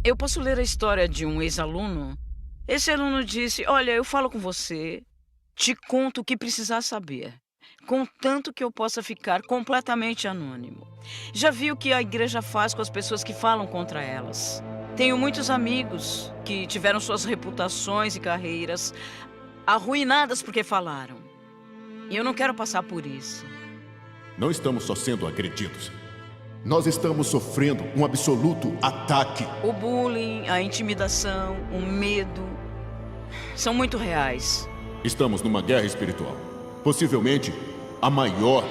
Eu posso ler a história de um ex-aluno? Esse aluno disse: "Olha, eu falo com você, te conto o que precisar saber, contanto que eu possa ficar completamente anônimo. Já vi o que a igreja faz com as pessoas que falam contra elas. Tenho muitos amigos que tiveram suas reputações e carreiras arruinadas porque falaram. E eu não quero passar por isso." Não estamos só sendo agredidos. Nós estamos sofrendo um absoluto ataque. O bullying, a intimidação, o medo são muito reais. Estamos numa guerra espiritual. Possivelmente a maior.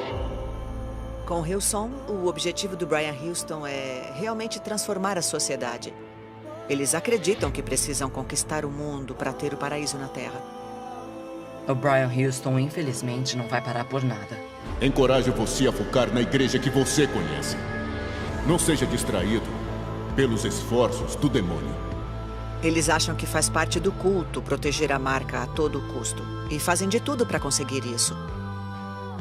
Com Hillsong, o objetivo do Brian Houston é realmente transformar a sociedade. Eles acreditam que precisam conquistar o mundo para ter o paraíso na Terra. O Brian Houston, infelizmente, não vai parar por nada. Encorajo você a focar na igreja que você conhece. Não seja distraído pelos esforços do demônio. Eles acham que faz parte do culto proteger a marca a todo custo. E fazem de tudo para conseguir isso.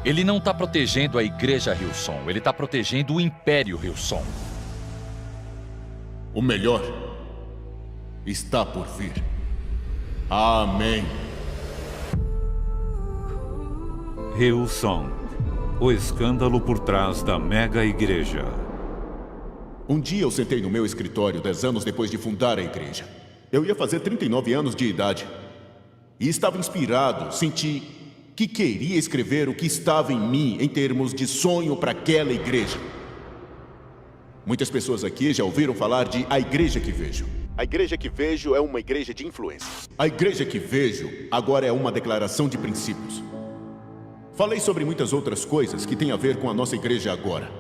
Ele não está protegendo a igreja Hillsong, ele está protegendo o Império Hillsong. O melhor está por vir. Amém. Hillsong, o escândalo por trás da mega igreja. Um dia eu sentei no meu escritório 10 anos depois de fundar a igreja. Eu ia fazer 39 anos de idade. E estava inspirado, senti que queria escrever o que estava em mim em termos de sonho para aquela igreja. Muitas pessoas aqui já ouviram falar de A Igreja que Vejo. A Igreja que Vejo é uma igreja de influência. A Igreja que Vejo agora é uma declaração de princípios. Falei sobre muitas outras coisas que têm a ver com a nossa igreja agora,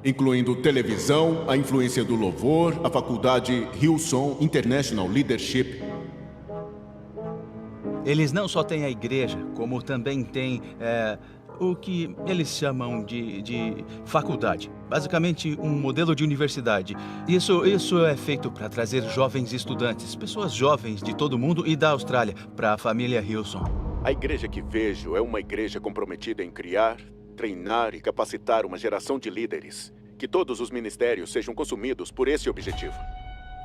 incluindo televisão, a influência do louvor, a faculdade Hillsong International Leadership. Eles não só têm a igreja, como também têm o que eles chamam de faculdade. Basicamente, um modelo de universidade. Isso é feito para trazer jovens estudantes, pessoas jovens de todo o mundo e da Austrália, para a família Hillsong. A igreja que vejo é uma igreja comprometida em criar, treinar e capacitar uma geração de líderes. Que todos os ministérios sejam consumidos por esse objetivo.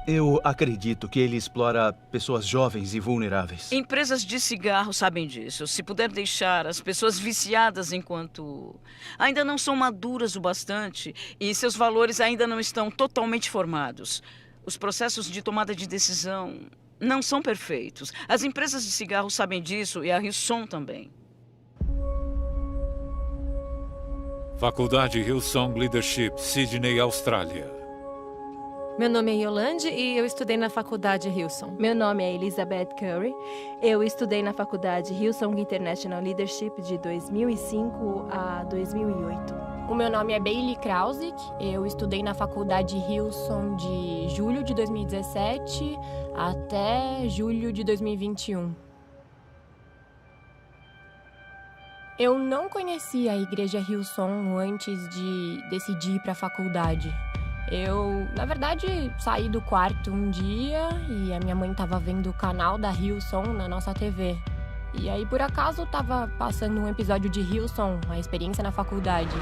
Eu acredito que ele explora pessoas jovens e vulneráveis. Empresas de cigarro sabem disso. Se puder deixar as pessoas viciadas enquanto ainda não são maduras o bastante e seus valores ainda não estão totalmente formados, os processos de tomada de decisão não são perfeitos. As empresas de cigarro sabem disso e a Hillsong também. Faculdade Hillsong Leadership, Sydney, Austrália. Meu nome é Yolande e eu estudei na faculdade Hillsong. Meu nome é Elizabeth Curry. Eu estudei na faculdade Hillsong International Leadership de 2005 a 2008. O meu nome é Bailey Krausick. Eu estudei na faculdade Hillsong de julho de 2017 até julho de 2021. Eu não conhecia a igreja Hillsong antes de decidir ir para a faculdade. Eu, na verdade, saí do quarto um dia e a minha mãe estava vendo o canal da Hillsong na nossa TV. E aí, por acaso, estava passando um episódio de Hillsong, a experiência na faculdade,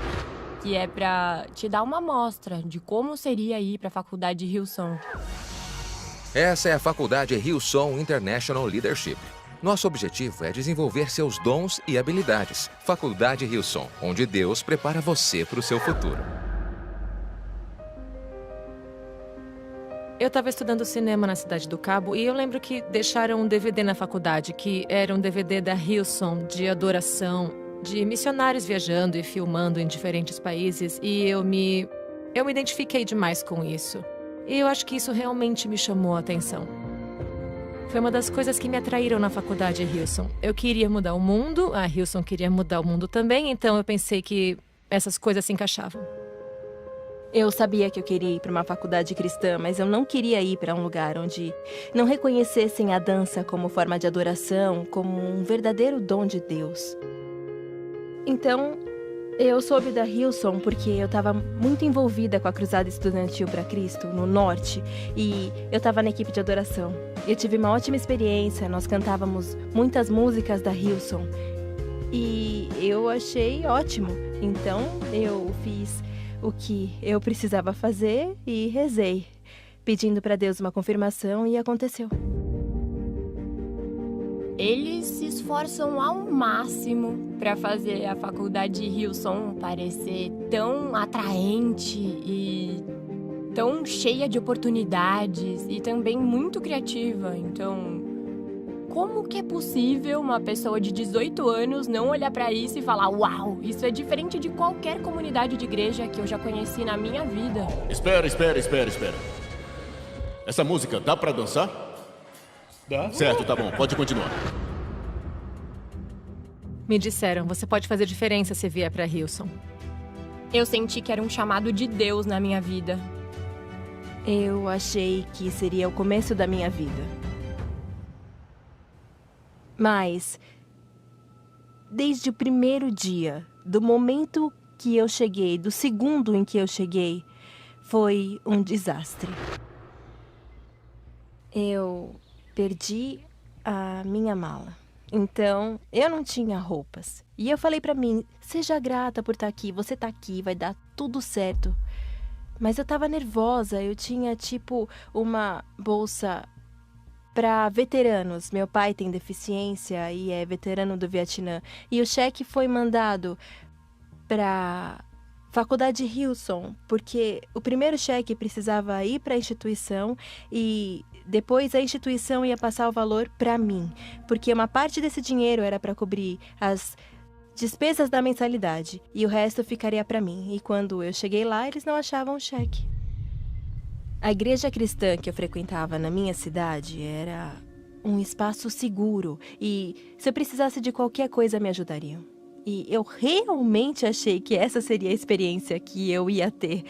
que é para te dar uma amostra de como seria ir para a faculdade Hillsong. Essa é a faculdade Hillsong International Leadership. Nosso objetivo é desenvolver seus dons e habilidades. Faculdade Hillsong, onde Deus prepara você para o seu futuro. Eu estava estudando cinema na Cidade do Cabo e eu lembro que deixaram um DVD na faculdade, que era um DVD da Hillsong, de adoração, de missionários viajando e filmando em diferentes países, e eu me identifiquei demais com isso. E eu acho que isso realmente me chamou a atenção. Foi uma das coisas que me atraíram na faculdade Hillsong. Eu queria mudar o mundo, a Hillsong queria mudar o mundo também, então eu pensei que essas coisas se encaixavam. Eu sabia que eu queria ir para uma faculdade cristã, mas eu não queria ir para um lugar onde não reconhecessem a dança como forma de adoração, como um verdadeiro dom de Deus. Então, eu soube da Hillsong porque eu estava muito envolvida com a Cruzada Estudantil para Cristo, no Norte, e eu estava na equipe de adoração. Eu tive uma ótima experiência, nós cantávamos muitas músicas da Hillsong, e eu achei ótimo. Então, eu fiz o que eu precisava fazer e rezei. pedindo para Deus uma confirmação e aconteceu. Eles se esforçam ao máximo para fazer a faculdade Hillsong parecer tão atraente e tão cheia de oportunidades e também muito criativa. Então, como que é possível uma pessoa de 18 anos não olhar para isso e falar: uau, isso é diferente de qualquer comunidade de igreja que eu já conheci na minha vida? Espera. Essa música dá pra dançar? Dá? Certo, tá bom, pode continuar. Me disseram, você pode fazer diferença se vier pra Hillsong. Eu senti que era um chamado de Deus na minha vida. Eu achei que seria o começo da minha vida. Mas, desde o primeiro dia, do momento que eu cheguei, do segundo em que eu cheguei, foi um desastre. Eu perdi a minha mala. Então, eu não tinha roupas. E eu falei pra mim, seja grata por estar aqui, você tá aqui, vai dar tudo certo. Mas eu tava nervosa, eu tinha tipo uma bolsa para veteranos. Meu pai tem deficiência e é veterano do Vietnã. E o cheque foi mandado para Faculdade Hillsong, porque o primeiro cheque precisava ir para a instituição e depois a instituição ia passar o valor para mim, porque uma parte desse dinheiro era para cobrir as despesas da mensalidade e o resto ficaria para mim. E quando eu cheguei lá, eles não achavam o cheque. A igreja cristã que eu frequentava na minha cidade era um espaço seguro e se eu precisasse de qualquer coisa me ajudariam. E eu realmente achei que essa seria a experiência que eu ia ter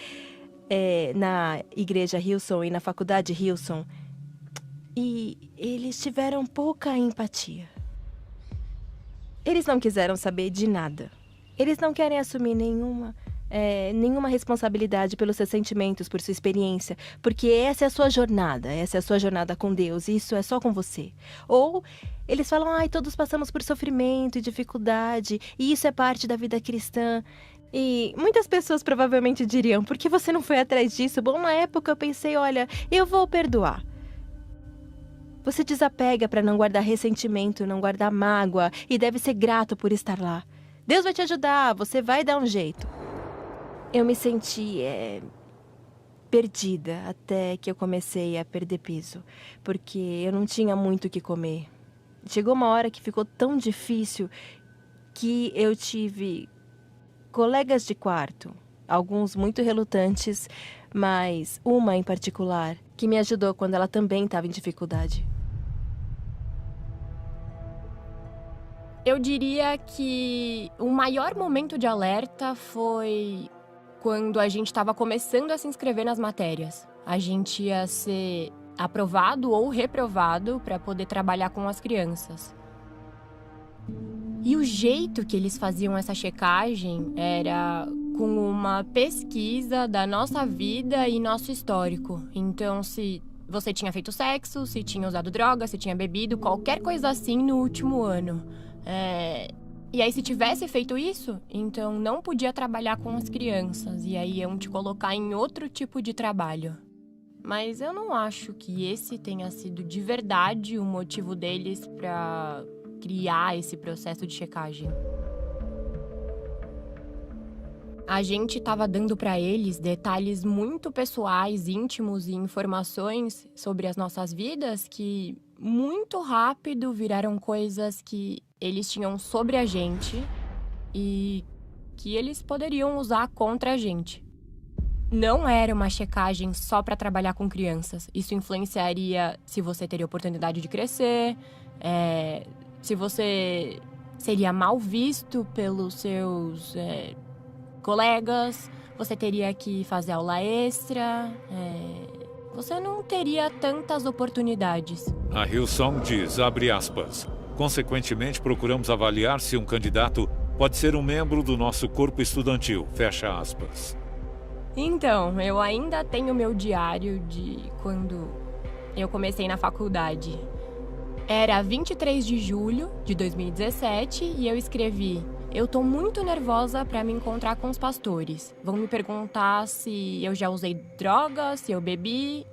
na igreja Hillsong e na faculdade Hillsong. E eles tiveram pouca empatia. Eles não quiseram saber de nada. Eles não querem assumir nenhuma responsabilidade pelos seus sentimentos, por sua experiência, porque essa é a sua jornada com Deus, e isso é só com você. Ou eles falam, todos passamos por sofrimento e dificuldade, e isso é parte da vida cristã. E muitas pessoas provavelmente diriam, por que você não foi atrás disso? Bom, na época eu pensei, olha, eu vou perdoar. Você desapega para não guardar ressentimento, não guardar mágoa, e deve ser grato por estar lá. Deus vai te ajudar, você vai dar um jeito. Eu me senti perdida até que eu comecei a perder peso, porque eu não tinha muito o que comer. Chegou uma hora que ficou tão difícil que eu tive colegas de quarto, alguns muito relutantes, mas uma em particular que me ajudou quando ela também estava em dificuldade. Eu diria que o maior momento de alerta foi quando a gente estava começando a se inscrever nas matérias. A gente ia ser aprovado ou reprovado para poder trabalhar com as crianças. E o jeito que eles faziam essa checagem era com uma pesquisa da nossa vida e nosso histórico. Então, se você tinha feito sexo, se tinha usado droga, se tinha bebido, qualquer coisa assim no último ano. E aí, se tivesse feito isso, então não podia trabalhar com as crianças. E aí iam te colocar em outro tipo de trabalho. Mas eu não acho que esse tenha sido de verdade o motivo deles para criar esse processo de checagem. A gente estava dando para eles detalhes muito pessoais, íntimos e informações sobre as nossas vidas que muito rápido viraram coisas que eles tinham sobre a gente e que eles poderiam usar contra a gente. Não era uma checagem só para trabalhar com crianças. Isso influenciaria se você teria oportunidade de crescer, se você seria mal visto pelos seus colegas, você teria que fazer aula extra, você não teria tantas oportunidades. A Hillsong diz, abre aspas, consequentemente procuramos avaliar se um candidato pode ser um membro do nosso corpo estudantil, fecha aspas. Então, eu ainda tenho meu diário de quando eu comecei na faculdade. Era 23 de julho de 2017 e eu escrevi: eu tô muito nervosa para me encontrar com os pastores. Vão me perguntar se eu já usei droga, se eu bebi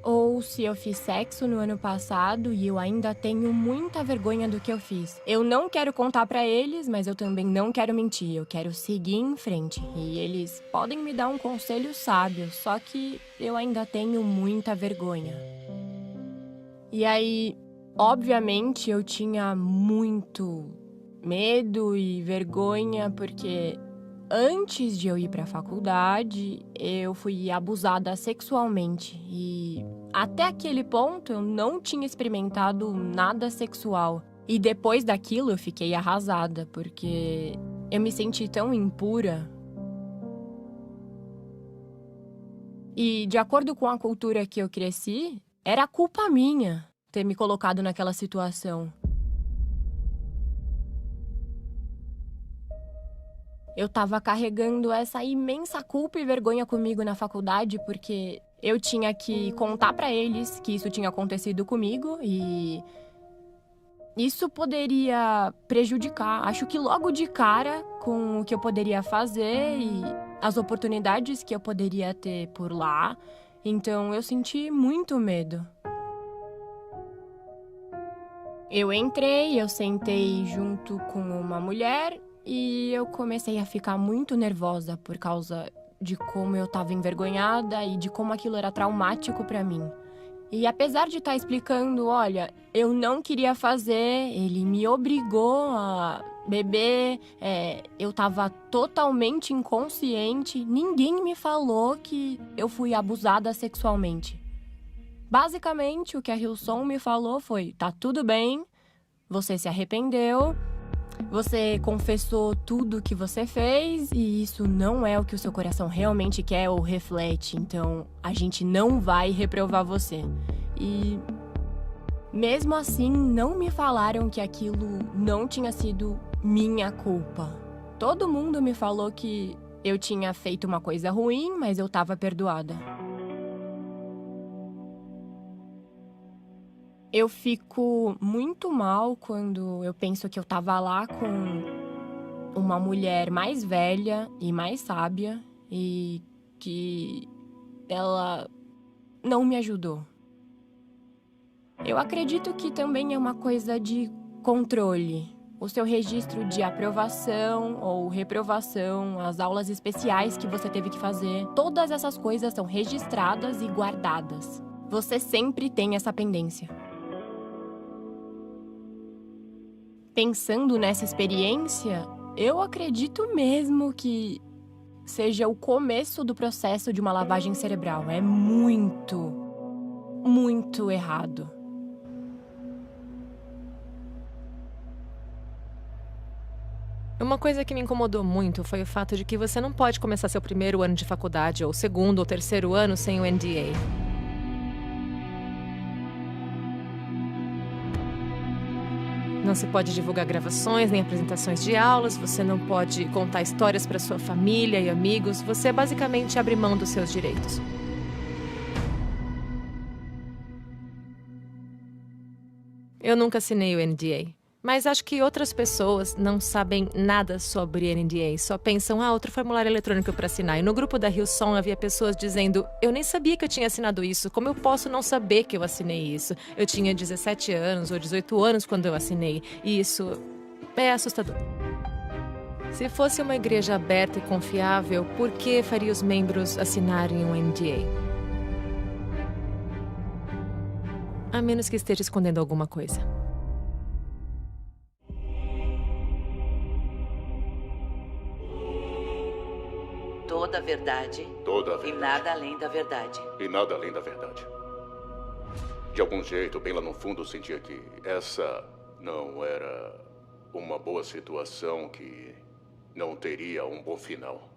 ou se eu fiz sexo no ano passado e eu ainda tenho muita vergonha do que eu fiz. Eu não quero contar pra eles, mas eu também não quero mentir. Eu quero seguir em frente. E eles podem me dar um conselho sábio, só que eu ainda tenho muita vergonha. E aí, obviamente, eu tinha muito medo e vergonha, porque antes de eu ir para a faculdade, eu fui abusada sexualmente. E até aquele ponto, eu não tinha experimentado nada sexual. E depois daquilo, eu fiquei arrasada, porque eu me senti tão impura. E, de acordo com a cultura que eu cresci, era culpa minha ter me colocado naquela situação. Eu tava carregando essa imensa culpa e vergonha comigo na faculdade, porque eu tinha que contar pra eles que isso tinha acontecido comigo e isso poderia prejudicar. Acho que logo de cara, com o que eu poderia fazer e as oportunidades que eu poderia ter por lá. Então eu senti muito medo. Eu entrei, eu sentei junto com uma mulher e eu comecei a ficar muito nervosa por causa de como eu estava envergonhada e de como aquilo era traumático para mim. E apesar de estar explicando, olha, eu não queria fazer, ele me obrigou a beber, eu estava totalmente inconsciente, ninguém me falou que eu fui abusada sexualmente. Basicamente, o que a Hillsong me falou foi, tá tudo bem, você se arrependeu, você confessou tudo que você fez e isso não é o que o seu coração realmente quer ou reflete, então a gente não vai reprovar você. E mesmo assim, não me falaram que aquilo não tinha sido minha culpa. Todo mundo me falou que eu tinha feito uma coisa ruim, mas eu estava perdoada. Eu fico muito mal quando eu penso que eu tava lá com uma mulher mais velha e mais sábia e que ela não me ajudou. Eu acredito que também é uma coisa de controle. O seu registro de aprovação ou reprovação, as aulas especiais que você teve que fazer, todas essas coisas são registradas e guardadas. Você sempre tem essa pendência. Pensando nessa experiência, eu acredito mesmo que seja o começo do processo de uma lavagem cerebral. É muito, muito errado. Uma coisa que me incomodou muito foi o fato de que você não pode começar seu primeiro ano de faculdade, ou segundo ou terceiro ano, sem o NDA. Não se pode divulgar gravações nem apresentações de aulas, você não pode contar histórias para sua família e amigos, você basicamente abre mão dos seus direitos. Eu nunca assinei o NDA, mas acho que outras pessoas não sabem nada sobre NDA, só pensam, outro formulário eletrônico para assinar. E no grupo da Hillsong havia pessoas dizendo, eu nem sabia que eu tinha assinado isso, como eu posso não saber que eu assinei isso? Eu tinha 17 anos ou 18 anos quando eu assinei, e isso é assustador. Se fosse uma igreja aberta e confiável, por que faria os membros assinarem um NDA? A menos que esteja escondendo alguma coisa. Toda a verdade. Toda a verdade. E nada além da verdade. E nada além da verdade. De algum jeito, bem lá no fundo, eu sentia que essa não era uma boa situação, que não teria um bom final.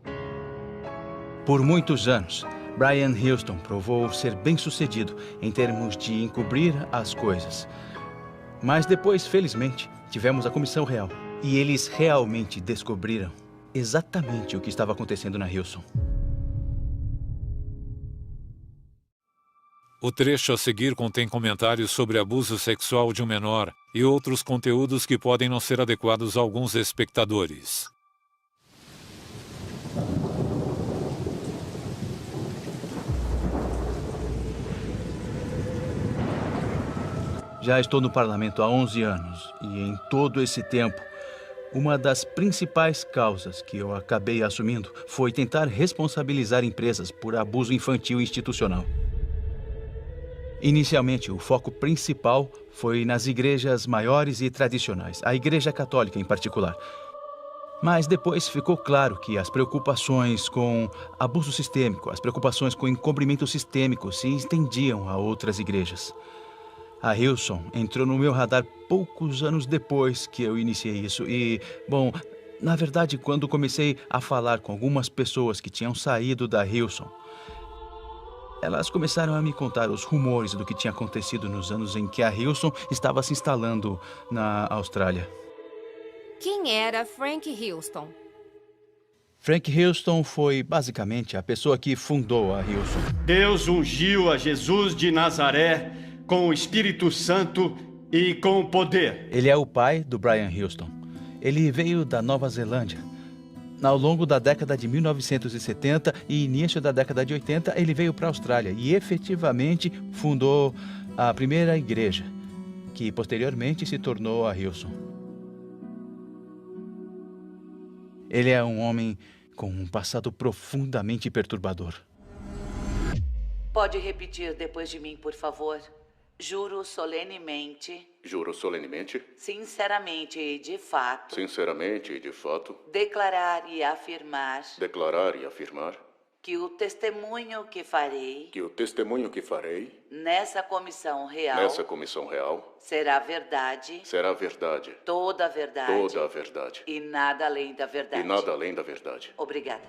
Por muitos anos, Brian Houston provou ser bem-sucedido em termos de encobrir as coisas. Mas depois, felizmente, tivemos a comissão real. E eles realmente descobriram exatamente o que estava acontecendo na Hillsong. O trecho a seguir contém comentários sobre abuso sexual de um menor e outros conteúdos que podem não ser adequados a alguns espectadores. Já estou no parlamento há 11 anos e em todo esse tempo, uma das principais causas que eu acabei assumindo foi tentar responsabilizar empresas por abuso infantil institucional. Inicialmente, o foco principal foi nas igrejas maiores e tradicionais, a Igreja Católica em particular. Mas depois ficou claro que as preocupações com abuso sistêmico, as preocupações com encobrimento sistêmico se estendiam a outras igrejas. A Hillsong entrou no meu radar poucos anos depois que eu iniciei isso e, bom, na verdade, quando comecei a falar com algumas pessoas que tinham saído da Hillsong, elas começaram a me contar os rumores do que tinha acontecido nos anos em que a Hillsong estava se instalando na Austrália. Quem era Frank Houston? Frank Houston foi basicamente a pessoa que fundou a Hillsong. Deus ungiu a Jesus de Nazaré com o Espírito Santo e com poder. Ele é o pai do Brian Houston. Ele veio da Nova Zelândia. Ao longo da década de 1970 e início da década de 80, ele veio para a Austrália e efetivamente fundou a primeira igreja, que posteriormente se tornou a Hillsong. Ele é um homem com um passado profundamente perturbador. Pode repetir depois de mim, por favor? Juro solenemente. Juro solenemente. Sinceramente e de fato. Sinceramente e de fato. Declarar e afirmar. Declarar e afirmar. Que o testemunho que farei. Que o testemunho que farei. Nessa comissão real. Nessa comissão real. Será verdade. Será verdade. Toda a verdade. Toda a verdade. E nada além da verdade. E nada além da verdade. Obrigada.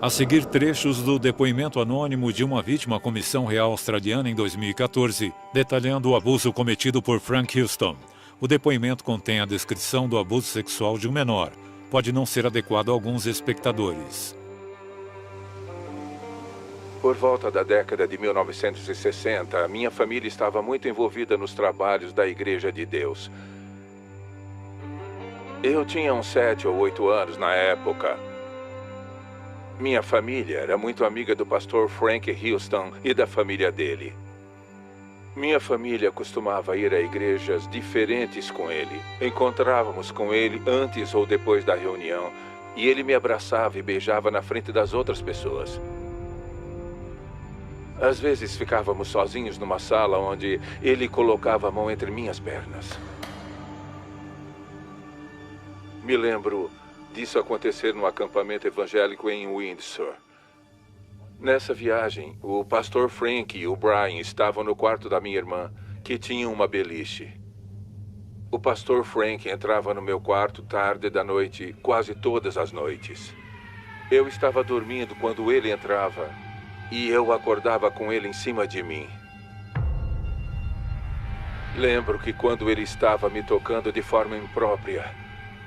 A seguir, trechos do depoimento anônimo de uma vítima à Comissão Real Australiana em 2014, detalhando o abuso cometido por Frank Houston. O depoimento contém a descrição do abuso sexual de um menor. Pode não ser adequado a alguns espectadores. Por volta da década de 1960, minha família estava muito envolvida nos trabalhos da Igreja de Deus. Eu tinha uns 7 ou 8 anos na época. Minha família era muito amiga do pastor Frank Houston e da família dele. Minha família costumava ir a igrejas diferentes com ele. Encontrávamos com ele antes ou depois da reunião e ele me abraçava e beijava na frente das outras pessoas. Às vezes ficávamos sozinhos numa sala onde ele colocava a mão entre minhas pernas. Me lembro disso acontecer no acampamento evangélico em Windsor. Nessa viagem, o pastor Frank e o Brian estavam no quarto da minha irmã, que tinha uma beliche. O pastor Frank entrava no meu quarto tarde da noite, quase todas as noites. Eu estava dormindo quando ele entrava e eu acordava com ele em cima de mim. Lembro que quando ele estava me tocando de forma imprópria,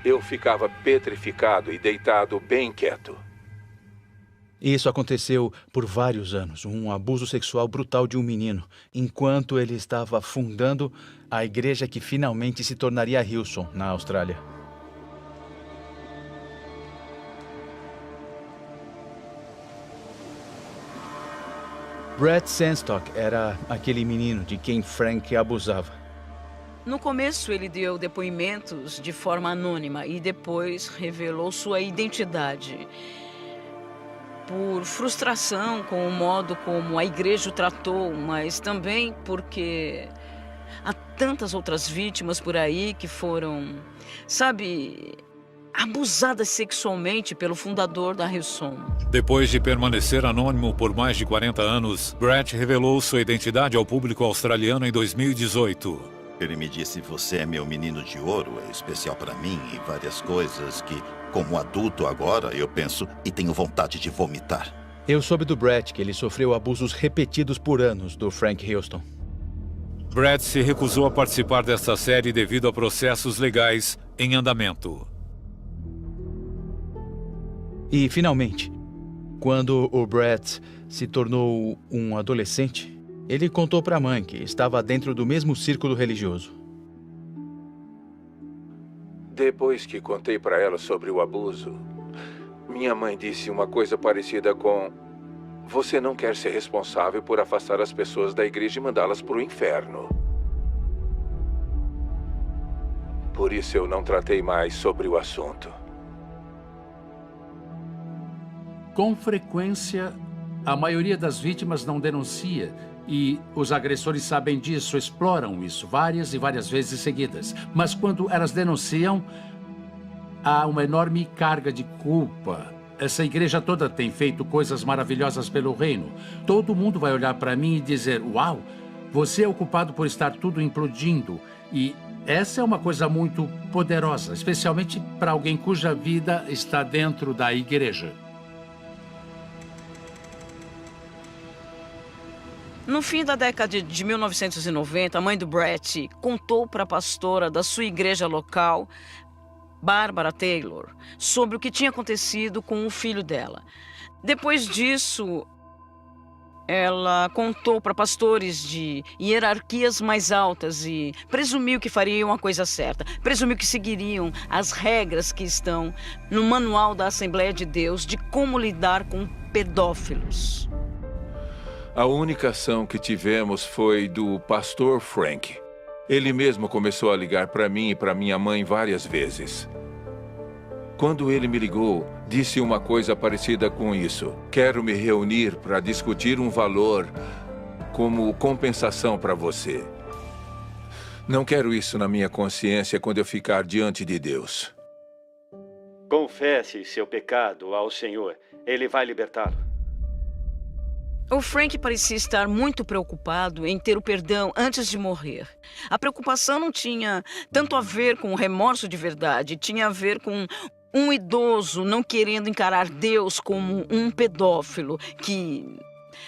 eu ficava petrificado e deitado bem quieto. Isso aconteceu por vários anos, um abuso sexual brutal de um menino, enquanto ele estava fundando a igreja que finalmente se tornaria a Hillsong, na Austrália. Brett Sandstock era aquele menino de quem Frank abusava. No começo, ele deu depoimentos de forma anônima e depois revelou sua identidade. Por frustração com o modo como a igreja o tratou, mas também porque há tantas outras vítimas por aí que foram, abusadas sexualmente pelo fundador da Hillsong. Depois de permanecer anônimo por mais de 40 anos, Brett revelou sua identidade ao público australiano em 2018. Ele me disse, você é meu menino de ouro, é especial para mim e várias coisas que, como adulto agora, eu penso e tenho vontade de vomitar. Eu soube do Brett que ele sofreu abusos repetidos por anos do Frank Houston. Brett se recusou a participar desta série devido a processos legais em andamento. E, finalmente, quando o Brett se tornou um adolescente, ele contou para a mãe que estava dentro do mesmo círculo religioso. Depois que contei para ela sobre o abuso, minha mãe disse uma coisa parecida com: você não quer ser responsável por afastar as pessoas da igreja e mandá-las para o inferno. Por isso eu não tratei mais sobre o assunto. Com frequência, a maioria das vítimas não denuncia e os agressores sabem disso, exploram isso várias e várias vezes seguidas. Mas quando elas denunciam, há uma enorme carga de culpa. Essa igreja toda tem feito coisas maravilhosas pelo reino. Todo mundo vai olhar para mim e dizer, uau, você é o culpado por estar tudo implodindo. E essa é uma coisa muito poderosa, especialmente para alguém cuja vida está dentro da igreja. No fim da década de 1990, a mãe do Brett contou para a pastora da sua igreja local, Barbara Taylor, sobre o que tinha acontecido com o filho dela. Depois disso, ela contou para pastores de hierarquias mais altas e presumiu que fariam a coisa certa. Presumiu que seguiriam as regras que estão no Manual da Assembleia de Deus de como lidar com pedófilos. A única ação que tivemos foi do pastor Frank. Ele mesmo começou a ligar para mim e para minha mãe várias vezes. Quando ele me ligou, disse uma coisa parecida com isso. Quero me reunir para discutir um valor como compensação para você. Não quero isso na minha consciência quando eu ficar diante de Deus. Confesse seu pecado ao Senhor. Ele vai libertá-lo. O Frank parecia estar muito preocupado em ter o perdão antes de morrer. A preocupação não tinha tanto a ver com o remorso de verdade, tinha a ver com um idoso não querendo encarar Deus como um pedófilo que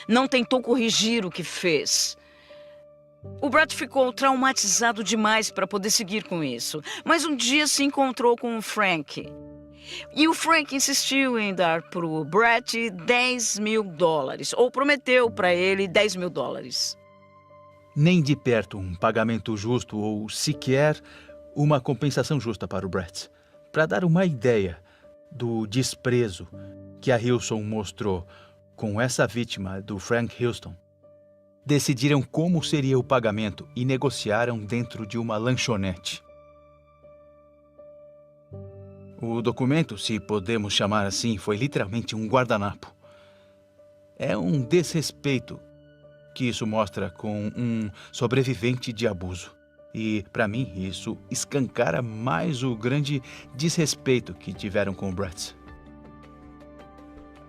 não tentou corrigir o que fez. O Brett ficou traumatizado demais para poder seguir com isso, mas um dia se encontrou com o Frank. E o Frank insistiu em dar para o Brett $10.000, ou prometeu para ele $10.000. Nem de perto um pagamento justo ou sequer uma compensação justa para o Brett. Para dar uma ideia do desprezo que a Hillsong mostrou com essa vítima do Frank Houston, decidiram como seria o pagamento e negociaram dentro de uma lanchonete. O documento, se podemos chamar assim, foi literalmente um guardanapo. É um desrespeito que isso mostra com um sobrevivente de abuso. E, para mim, isso escancara mais o grande desrespeito que tiveram com o Brett.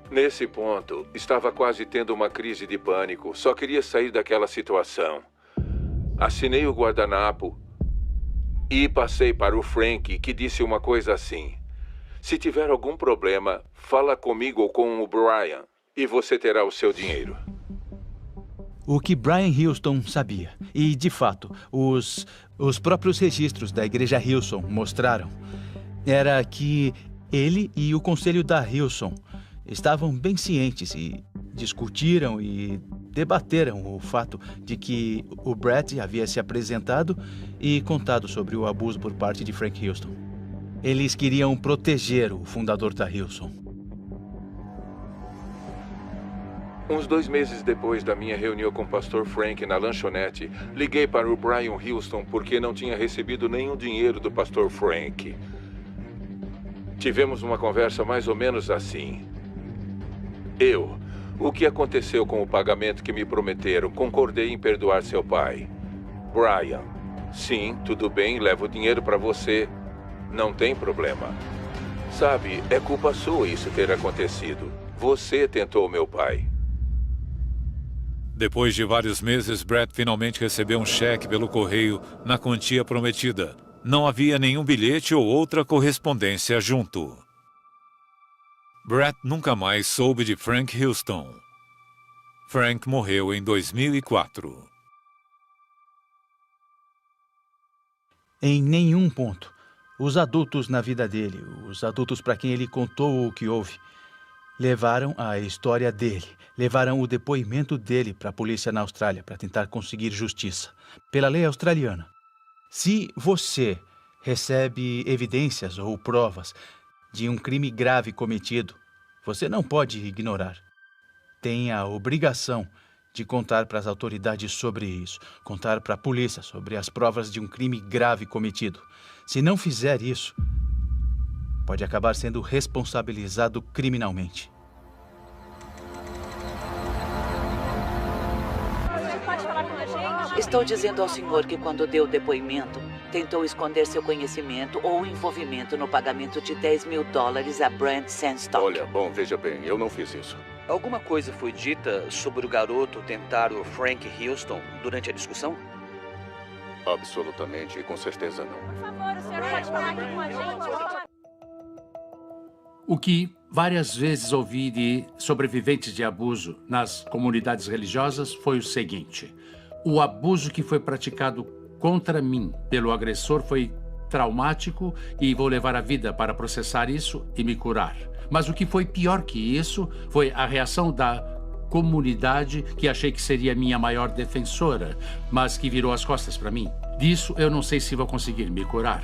Nesse ponto, estava quase tendo uma crise de pânico. Só queria sair daquela situação. Assinei o guardanapo e passei para o Frank, que disse uma coisa assim: se tiver algum problema, fala comigo ou com o Brian e você terá o seu dinheiro. O que Brian Houston sabia, e de fato, os próprios registros da igreja Hillsong mostraram, era que ele e o conselho da Hillsong estavam bem cientes e discutiram e debateram o fato de que o Brett havia se apresentado e contado sobre o abuso por parte de Frank Houston. Eles queriam proteger o fundador da Hillsong. Uns 2 meses depois da minha reunião com o pastor Frank na lanchonete, liguei para o Brian Houston porque não tinha recebido nenhum dinheiro do pastor Frank. Tivemos uma conversa mais ou menos assim. O que aconteceu com o pagamento que me prometeram? Concordei em perdoar seu pai. Brian: sim, tudo bem, levo o dinheiro para você. Não tem problema. Sabe, é culpa sua isso ter acontecido. Você tentou meu pai. Depois de vários meses, Brett finalmente recebeu um cheque pelo correio na quantia prometida. Não havia nenhum bilhete ou outra correspondência junto. Brett nunca mais soube de Frank Houston. Frank morreu em 2004. Em nenhum ponto, os adultos na vida dele, os adultos para quem ele contou o que houve, levaram a história dele, levaram o depoimento dele para a polícia na Austrália para tentar conseguir justiça. Pela lei australiana, se você recebe evidências ou provas de um crime grave cometido, você não pode ignorar. Tem a obrigação de contar para as autoridades sobre isso, contar para a polícia sobre as provas de um crime grave cometido. Se não fizer isso, pode acabar sendo responsabilizado criminalmente. Estou dizendo ao senhor que quando deu o depoimento, tentou esconder seu conhecimento ou envolvimento no pagamento de $10.000 a Brent Sandstock. Olha, bom, veja bem, eu não fiz isso. Alguma coisa foi dita sobre o garoto tentar o Frank Houston durante a discussão? Absolutamente, com certeza não. Por favor, o senhor pode falar aqui com a gente? O que várias vezes ouvi de sobreviventes de abuso nas comunidades religiosas foi o seguinte: o abuso que foi praticado contra mim pelo agressor foi traumático e vou levar a vida para processar isso e me curar. Mas o que foi pior que isso foi a reação da comunidade, que achei que seria minha maior defensora, mas que virou as costas para mim. Disso eu não sei se vou conseguir me curar.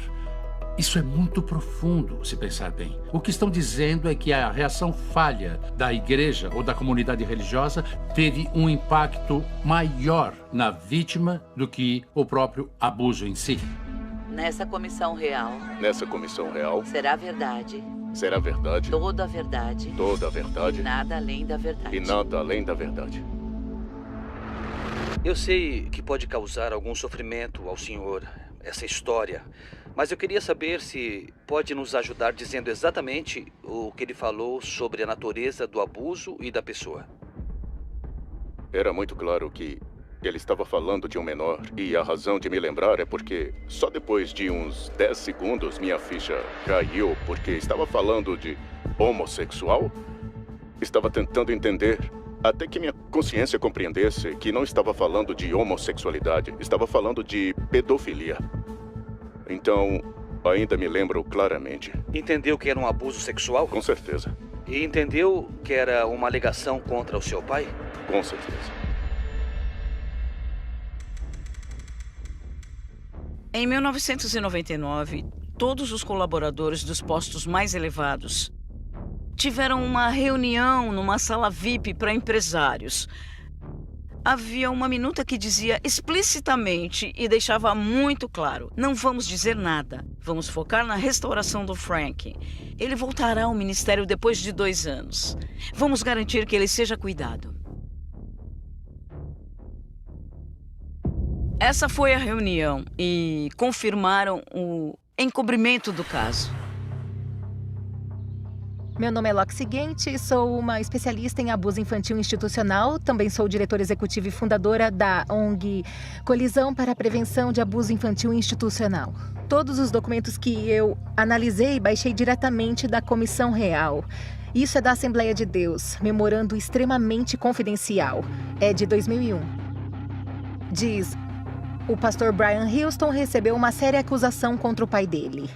Isso é muito profundo, se pensar bem. O que estão dizendo é que a reação falha da igreja ou da comunidade religiosa teve um impacto maior na vítima do que o próprio abuso em si. Nessa comissão real. Nessa comissão real. Será verdade. Será verdade. Toda a verdade. Toda a verdade. E nada além da verdade. E nada além da verdade. Eu sei que pode causar algum sofrimento ao senhor, essa história. Mas eu queria saber se pode nos ajudar dizendo exatamente o que ele falou sobre a natureza do abuso e da pessoa. Era muito claro que ele estava falando de um menor, e a razão de me lembrar é porque só depois de uns 10 segundos minha ficha caiu, porque estava falando de homossexual. Estava tentando entender, até que minha consciência compreendesse que não estava falando de homossexualidade, estava falando de pedofilia. Então, ainda me lembro claramente. Entendeu que era um abuso sexual? Com certeza. E entendeu que era uma alegação contra o seu pai? Com certeza. Em 1999, todos os colaboradores dos postos mais elevados tiveram uma reunião numa sala VIP para empresários. Havia uma minuta que dizia explicitamente e deixava muito claro: não vamos dizer nada, vamos focar na restauração do Frank. Ele voltará ao ministério depois de 2 anos. Vamos garantir que ele seja cuidado. Essa foi a reunião e confirmaram o encobrimento do caso. Meu nome é Loxi Gente, sou uma especialista em abuso infantil institucional. Também sou diretora executiva e fundadora da ONG Colisão para a Prevenção de Abuso Infantil Institucional. Todos os documentos que eu analisei baixei diretamente da Comissão Real. Isso é da Assembleia de Deus, memorando extremamente confidencial. É de 2001. Diz: o pastor Brian Houston recebeu uma séria acusação contra o pai dele.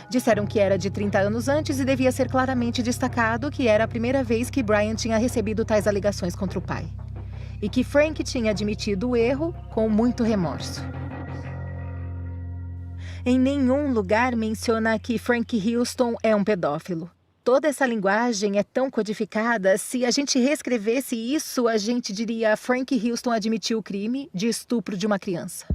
Disseram que era de 30 anos antes e devia ser claramente destacado que era a primeira vez que Brian tinha recebido tais alegações contra o pai. E que Frank tinha admitido o erro com muito remorso. Em nenhum lugar menciona que Frank Houston é um pedófilo. Toda essa linguagem é tão codificada, se a gente reescrevesse isso, a gente diria: Frank Houston admitiu o crime de estupro de uma criança.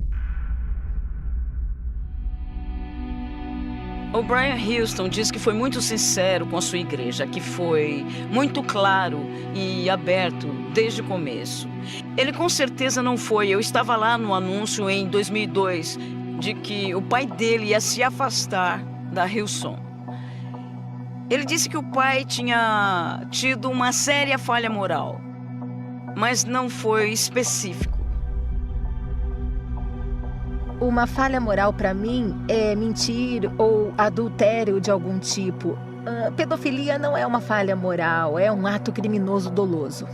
O Brian Houston diz que foi muito sincero com a sua igreja, que foi muito claro e aberto desde o começo. Ele com certeza não foi. Eu estava lá no anúncio em 2002 de que o pai dele ia se afastar da Hillsong. Ele disse que o pai tinha tido uma séria falha moral, mas não foi específico. Uma falha moral para mim é mentir ou adultério de algum tipo. Pedofilia não é uma falha moral, é um ato criminoso doloso.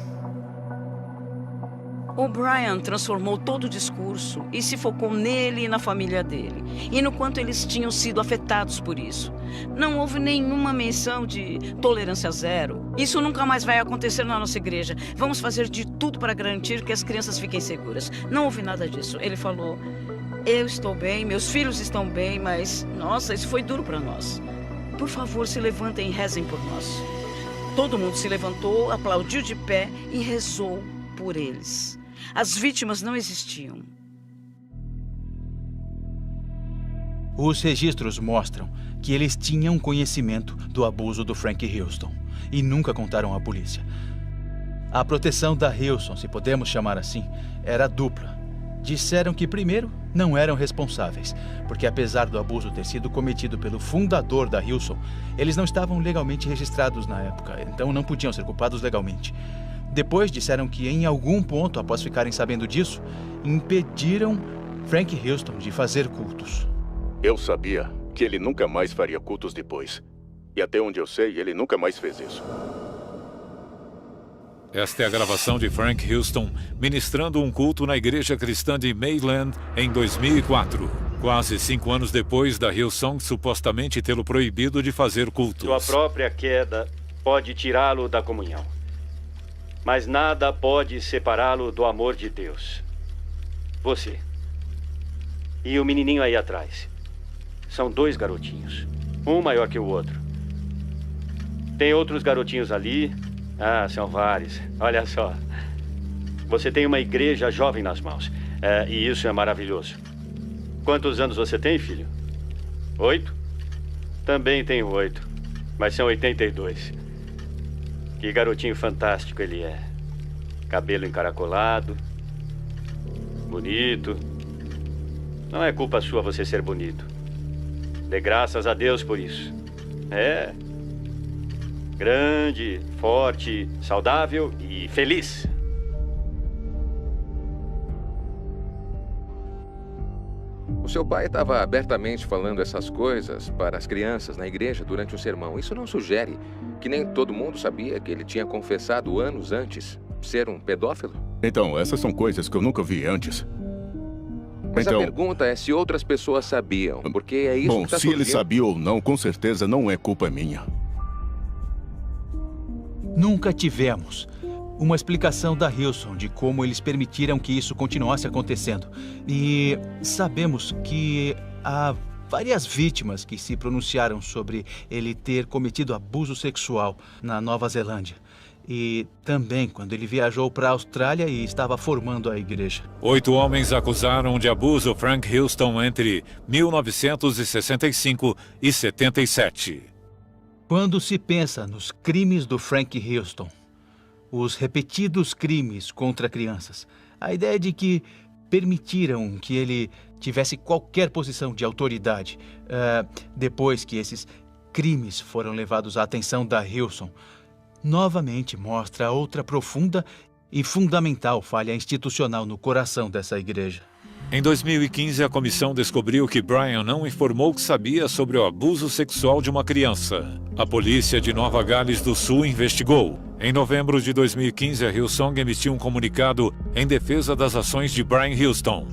O Brian transformou todo o discurso e se focou nele e na família dele, e no quanto eles tinham sido afetados por isso. Não houve nenhuma menção de tolerância zero. Isso nunca mais vai acontecer na nossa igreja. Vamos fazer de tudo para garantir que as crianças fiquem seguras. Não houve nada disso. Ele falou: eu estou bem, meus filhos estão bem, mas, nossa, isso foi duro para nós. Por favor, se levantem e rezem por nós. Todo mundo se levantou, aplaudiu de pé e rezou por eles. As vítimas não existiam. Os registros mostram que eles tinham conhecimento do abuso do Frank Houston e nunca contaram à polícia. A proteção da Hilson, se podemos chamar assim, era dupla. Disseram que, primeiro, não eram responsáveis, porque apesar do abuso ter sido cometido pelo fundador da Hilson, eles não estavam legalmente registrados na época, então não podiam ser culpados legalmente. Depois disseram que, em algum ponto, após ficarem sabendo disso, impediram Frank Houston de fazer cultos. Eu sabia que ele nunca mais faria cultos depois. E até onde eu sei, ele nunca mais fez isso. Esta é a gravação de Frank Houston ministrando um culto na igreja cristã de Mayland em 2004. Quase 5 anos depois da Hillsong supostamente tê-lo proibido de fazer cultos. Sua própria queda pode tirá-lo da comunhão. Mas nada pode separá-lo do amor de Deus. Você. E o menininho aí atrás. São 2 garotinhos. Um maior que o outro. Tem outros garotinhos ali. Ah, são vários. Olha só. Você tem uma igreja jovem nas mãos. E isso é maravilhoso. Quantos anos você tem, filho? 8? Também tenho 8. Mas são 82. Que garotinho fantástico ele é. Cabelo encaracolado. Bonito. Não é culpa sua você ser bonito. Dê graças a Deus por isso. É. Grande, forte, saudável e feliz. O seu pai estava abertamente falando essas coisas para as crianças na igreja durante o sermão. Isso não sugere que nem todo mundo sabia que ele tinha confessado anos antes ser um pedófilo? Então, essas são coisas que eu nunca vi antes. Mas a pergunta é se outras pessoas sabiam, porque é isso que está surgindo. Bom, se ele sabia ou não, com certeza não é culpa minha. Nunca tivemos uma explicação da Hilson de como eles permitiram que isso continuasse acontecendo. E sabemos que há várias vítimas que se pronunciaram sobre ele ter cometido abuso sexual na Nova Zelândia. E também quando ele viajou para a Austrália e estava formando a igreja. 8 homens acusaram de abuso Frank Houston entre 1965 e 77. Quando se pensa nos crimes do Frank Houston, os repetidos crimes contra crianças, a ideia de que permitiram que ele tivesse qualquer posição de autoridade depois que esses crimes foram levados à atenção da Hilson, novamente mostra outra profunda e fundamental falha institucional no coração dessa igreja. Em 2015, a comissão descobriu que Brian não informou que sabia sobre o abuso sexual de uma criança. A polícia de Nova Gales do Sul investigou. Em novembro de 2015, a Hillsong emitiu um comunicado em defesa das ações de Brian Houston.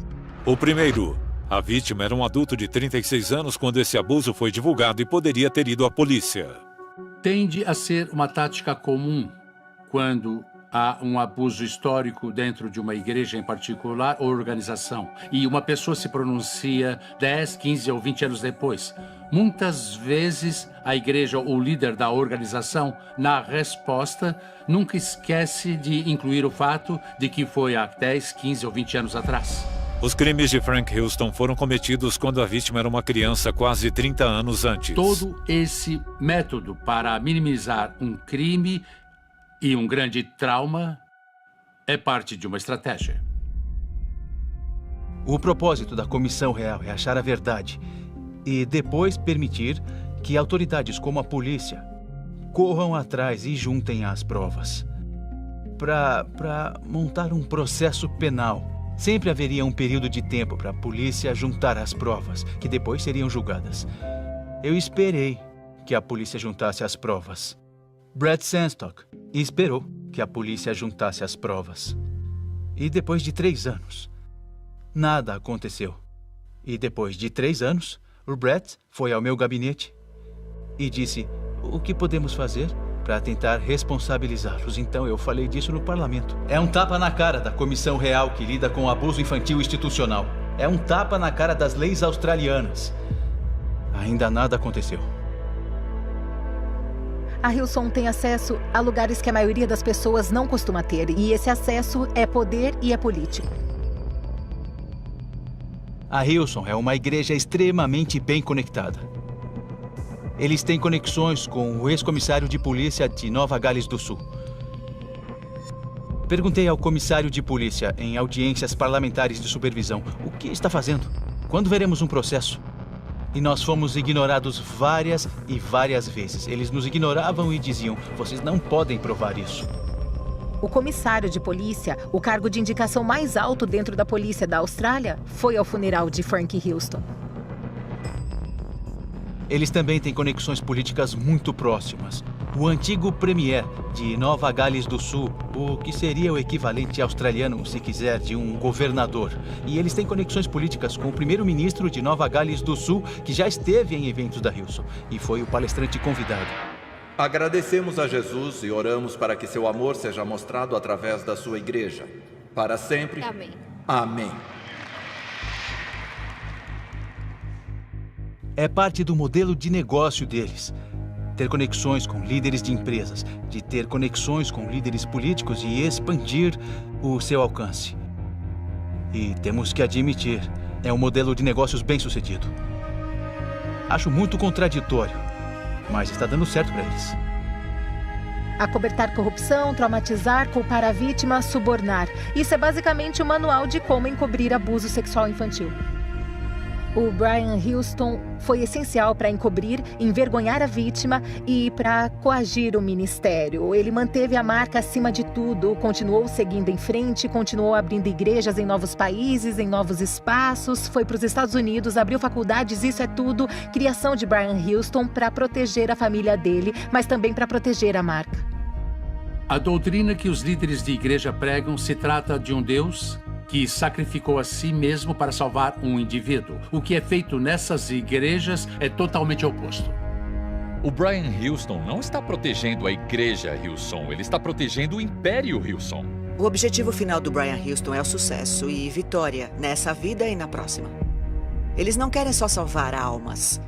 O primeiro, a vítima era um adulto de 36 anos quando esse abuso foi divulgado e poderia ter ido à polícia. Tende a ser uma tática comum quando há um abuso histórico dentro de uma igreja em particular ou organização, e uma pessoa se pronuncia 10, 15 ou 20 anos depois. Muitas vezes, a igreja ou o líder da organização, na resposta, nunca esquece de incluir o fato de que foi há 10, 15 ou 20 anos atrás. Os crimes de Frank Houston foram cometidos quando a vítima era uma criança quase 30 anos antes. Todo esse método para minimizar um crime e um grande trauma é parte de uma estratégia. O propósito da Comissão Real é achar a verdade e depois permitir que autoridades como a polícia corram atrás e juntem as provas. Para montar um processo penal, sempre haveria um período de tempo para a polícia juntar as provas, que depois seriam julgadas. Eu esperei que a polícia juntasse as provas. Brad Sandstock esperou que a polícia juntasse as provas. E depois de 3 anos, nada aconteceu. E depois de 3 anos, o Brad foi ao meu gabinete e disse: o que podemos fazer para tentar responsabilizá-los? Então eu falei disso no parlamento. É um tapa na cara da Comissão Real que lida com o abuso infantil institucional. É um tapa na cara das leis australianas. Ainda nada aconteceu. A Hillsong tem acesso a lugares que a maioria das pessoas não costuma ter. E esse acesso é poder e é político. A Hillsong é uma igreja extremamente bem conectada. Eles têm conexões com o ex-comissário de polícia de Nova Gales do Sul. Perguntei ao comissário de polícia em audiências parlamentares de supervisão o que está fazendo. Quando veremos um processo? E nós fomos ignorados várias e várias vezes. Eles nos ignoravam e diziam, vocês não podem provar isso. O comissário de polícia, o cargo de indicação mais alto dentro da polícia da Austrália, foi ao funeral de Frank Houston. Eles também têm conexões políticas muito próximas. O antigo premier de Nova Gales do Sul, o que seria o equivalente australiano, se quiser, de um governador. E eles têm conexões políticas com o primeiro-ministro de Nova Gales do Sul, que já esteve em eventos da Hillsong e foi o palestrante convidado. Agradecemos a Jesus e oramos para que seu amor seja mostrado através da sua igreja. Para sempre. Amém. Amém. É parte do modelo de negócio deles. Ter conexões com líderes de empresas, de ter conexões com líderes políticos e expandir o seu alcance. E temos que admitir, é um modelo de negócios bem-sucedido. Acho muito contraditório, mas está dando certo para eles. Acobertar corrupção, traumatizar, culpar a vítima, subornar. Isso é basicamente o manual de como encobrir abuso sexual infantil. O Brian Houston foi essencial para encobrir, envergonhar a vítima e para coagir o ministério. Ele manteve a marca acima de tudo, continuou seguindo em frente, continuou abrindo igrejas em novos países, em novos espaços, foi para os Estados Unidos, abriu faculdades, isso é tudo. Criação de Brian Houston para proteger a família dele, mas também para proteger a marca. A doutrina que os líderes de igreja pregam se trata de um Deus que sacrificou a si mesmo para salvar um indivíduo. O que é feito nessas igrejas é totalmente oposto. O Brian Houston não está protegendo a igreja Hillsong, ele está protegendo o Império Hillsong. O objetivo final do Brian Houston é o sucesso e vitória nessa vida e na próxima. Eles não querem só salvar almas.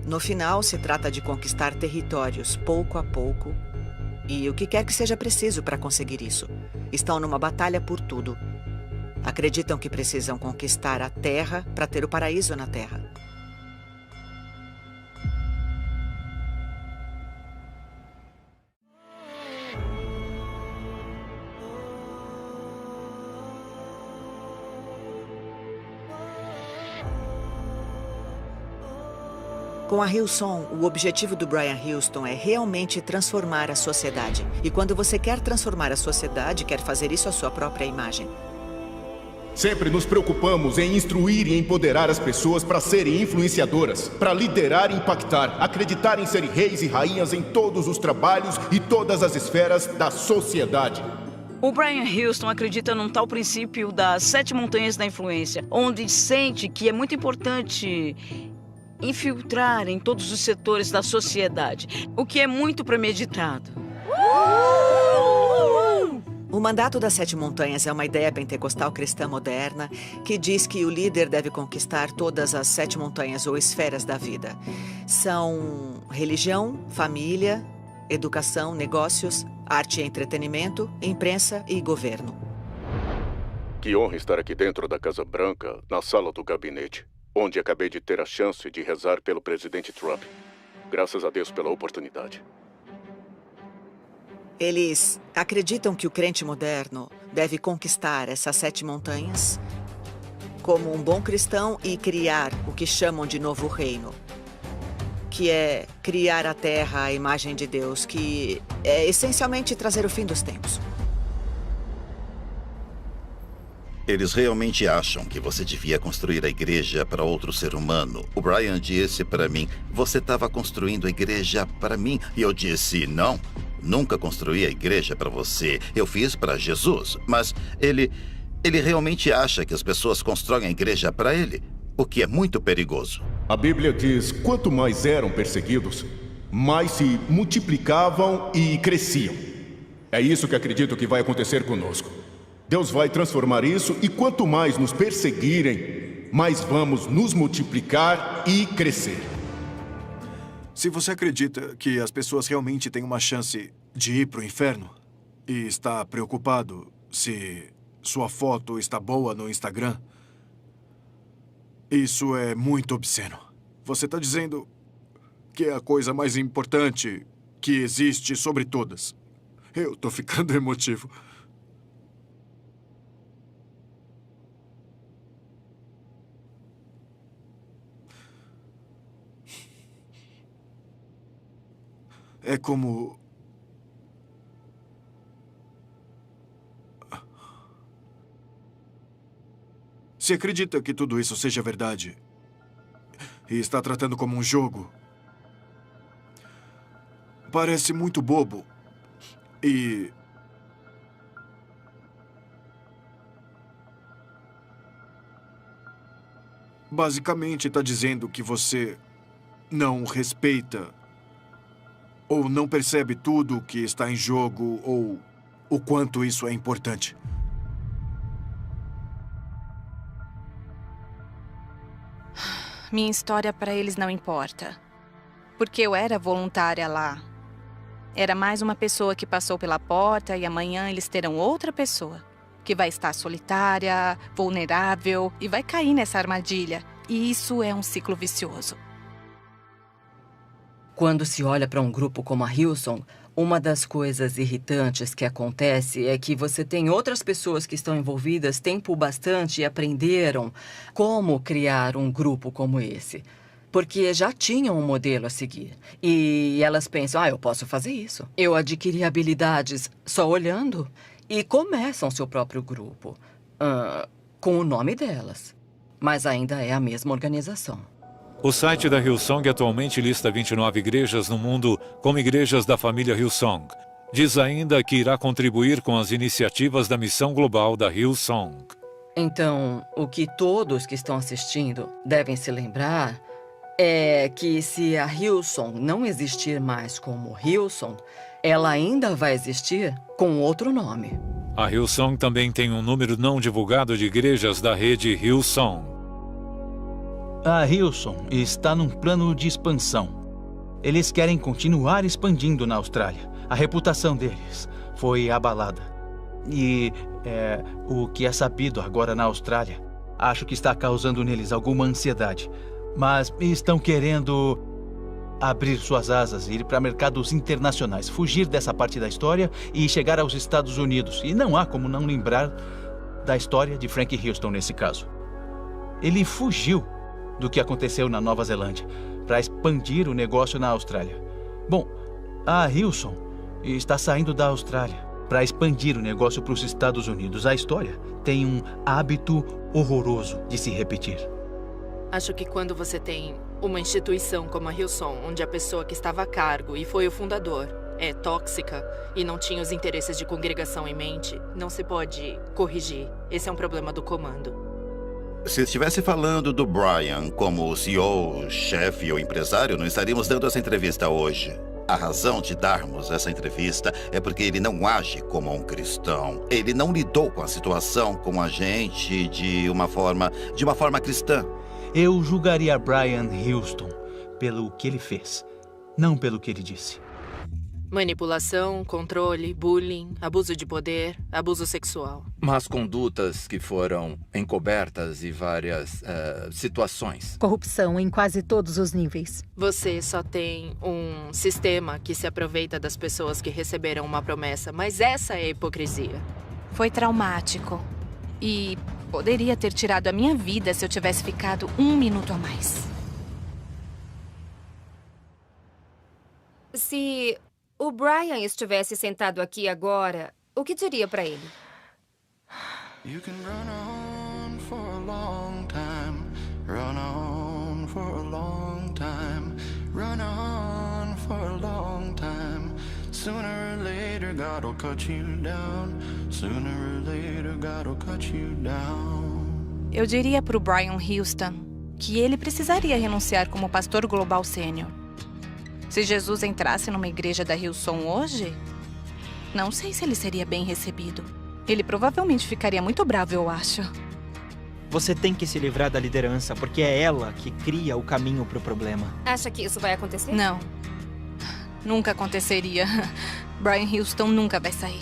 No final, se trata de conquistar territórios pouco a pouco e o que quer que seja preciso para conseguir isso. Estão numa batalha por tudo. Acreditam que precisam conquistar a Terra para ter o paraíso na Terra. Com a Hillsong, o objetivo do Brian Houston é realmente transformar a sociedade. E quando você quer transformar a sociedade, quer fazer isso à sua própria imagem. Sempre nos preocupamos em instruir e empoderar as pessoas para serem influenciadoras, para liderar e impactar, acreditar em serem reis e rainhas em todos os trabalhos e todas as esferas da sociedade. O Brian Houston acredita num tal princípio das 7 montanhas da influência, onde sente que é muito importante infiltrar em todos os setores da sociedade, o que é muito premeditado. O mandato das 7 montanhas é uma ideia pentecostal cristã moderna que diz que o líder deve conquistar todas as 7 montanhas ou esferas da vida. São religião, família, educação, negócios, arte e entretenimento, imprensa e governo. Que honra estar aqui dentro da Casa Branca, na sala do gabinete, onde acabei de ter a chance de rezar pelo presidente Trump. Graças a Deus pela oportunidade. Eles acreditam que o crente moderno deve conquistar essas 7 montanhas como um bom cristão e criar o que chamam de novo reino, que é criar a terra à imagem de Deus, que é essencialmente trazer o fim dos tempos. Eles realmente acham que você devia construir a igreja para outro ser humano. O Brian disse para mim, você estava construindo a igreja para mim. E eu disse, não, nunca construí a igreja para você. Eu fiz para Jesus. Mas ele realmente acha que as pessoas constroem a igreja para ele, o que é muito perigoso. A Bíblia diz, quanto mais eram perseguidos, mais se multiplicavam e cresciam. É isso que acredito que vai acontecer conosco. Deus vai transformar isso e quanto mais nos perseguirem, mais vamos nos multiplicar e crescer. Se você acredita que as pessoas realmente têm uma chance de ir para o inferno e está preocupado se sua foto está boa no Instagram, isso é muito obsceno. Você está dizendo que é a coisa mais importante que existe sobre todas. Eu tô ficando emotivo. É como... Se acredita que tudo isso seja verdade e está tratando como um jogo, parece muito bobo e... basicamente está dizendo que você não respeita ou não percebe tudo o que está em jogo ou o quanto isso é importante. Minha história para eles não importa. Porque eu era voluntária lá. Era mais uma pessoa que passou pela porta e amanhã eles terão outra pessoa que vai estar solitária, vulnerável e vai cair nessa armadilha. E isso é um ciclo vicioso. Quando se olha para um grupo como a Hillsong, uma das coisas irritantes que acontece é que você tem outras pessoas que estão envolvidas tempo bastante e aprenderam como criar um grupo como esse. Porque já tinham um modelo a seguir. E elas pensam, eu posso fazer isso. Eu adquiri habilidades só olhando e começam seu próprio grupo. Com o nome delas. Mas ainda é a mesma organização. O site da Hillsong atualmente lista 29 igrejas no mundo como igrejas da família Hillsong. Diz ainda que irá contribuir com as iniciativas da missão global da Hillsong. Então, o que todos que estão assistindo devem se lembrar é que se a Hillsong não existir mais como Hillsong, ela ainda vai existir com outro nome. A Hillsong também tem um número não divulgado de igrejas da rede Hillsong. A Hillsong está num plano de expansão. Eles querem continuar expandindo na Austrália. A reputação deles foi abalada. E o que é sabido agora na Austrália, acho que está causando neles alguma ansiedade. Mas estão querendo abrir suas asas e ir para mercados internacionais, fugir dessa parte da história e chegar aos Estados Unidos. E não há como não lembrar da história de Frank Houston nesse caso. Ele fugiu do que aconteceu na Nova Zelândia para expandir o negócio na Austrália. Bom, a Hillsong está saindo da Austrália para expandir o negócio para os Estados Unidos. A história tem um hábito horroroso de se repetir. Acho que quando você tem uma instituição como a Hillsong, onde a pessoa que estava a cargo e foi o fundador é tóxica e não tinha os interesses de congregação em mente, não se pode corrigir. Esse é um problema do comando. Se estivesse falando do Brian como CEO, chefe ou empresário, não estaríamos dando essa entrevista hoje. A razão de darmos essa entrevista é porque ele não age como um cristão. Ele não lidou com a situação com a gente de uma forma cristã. Eu julgaria Brian Houston pelo que ele fez, não pelo que ele disse. Manipulação, controle, bullying, abuso de poder, abuso sexual. Mas condutas que foram encobertas e várias situações. Corrupção em quase todos os níveis. Você só tem um sistema que se aproveita das pessoas que receberam uma promessa, mas essa é a hipocrisia. Foi traumático. E poderia ter tirado a minha vida se eu tivesse ficado 1 minuto a mais. Se o Brian estivesse sentado aqui agora, o que diria pra ele? You can run on for a long time, run on for a long time, run on for a long time. Sooner or later, God will cut you down. Sooner or later, God will cut you down. Eu diria pro Brian Houston que ele precisaria renunciar como pastor global sênior. Se Jesus entrasse numa igreja da Hillsong hoje, não sei se ele seria bem recebido. Ele provavelmente ficaria muito bravo, eu acho. Você tem que se livrar da liderança, porque é ela que cria o caminho para o problema. Acha que isso vai acontecer? Não. Nunca aconteceria. Brian Houston nunca vai sair.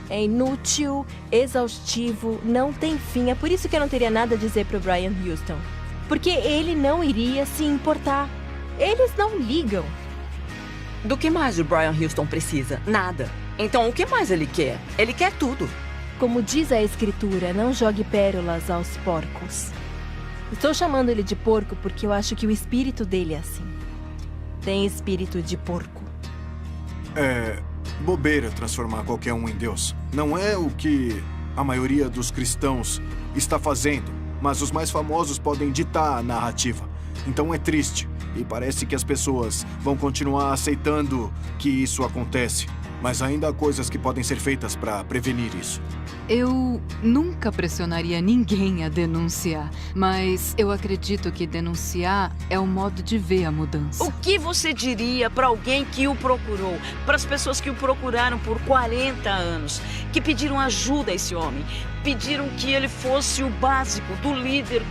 É inútil, exaustivo, não tem fim. É por isso que eu não teria nada a dizer pro Brian Houston. Porque ele não iria se importar. Eles não ligam. Do que mais o Brian Houston precisa? Nada. Então, o que mais ele quer? Ele quer tudo. Como diz a escritura, não jogue pérolas aos porcos. Estou chamando ele de porco porque eu acho que o espírito dele é assim. Tem espírito de porco. É bobeira transformar qualquer um em Deus. Não é o que a maioria dos cristãos está fazendo, mas os mais famosos podem ditar a narrativa. Então é triste, e parece que as pessoas vão continuar aceitando que isso acontece. Mas ainda há coisas que podem ser feitas para prevenir isso. Eu nunca pressionaria ninguém a denunciar, mas eu acredito que denunciar é o modo de ver a mudança. O que você diria para alguém que o procurou? Para as pessoas que o procuraram por 40 anos, que pediram ajuda a esse homem, pediram que ele fosse o básico do líder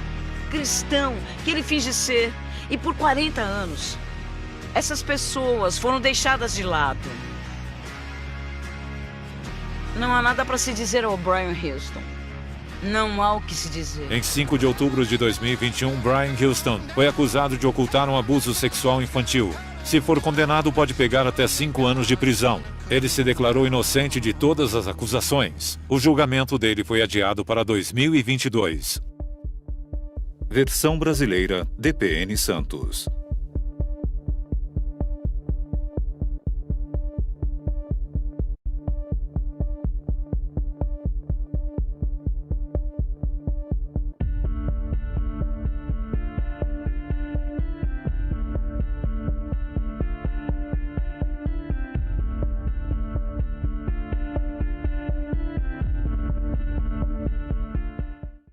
cristão que ele finge ser. E por 40 anos, essas pessoas foram deixadas de lado. Não há nada para se dizer ao Brian Houston. Não há o que se dizer. Em 5 de outubro de 2021, Brian Houston foi acusado de ocultar um abuso sexual infantil. Se for condenado, pode pegar até 5 anos de prisão. Ele se declarou inocente de todas as acusações. O julgamento dele foi adiado para 2022. Versão brasileira, DPN Santos.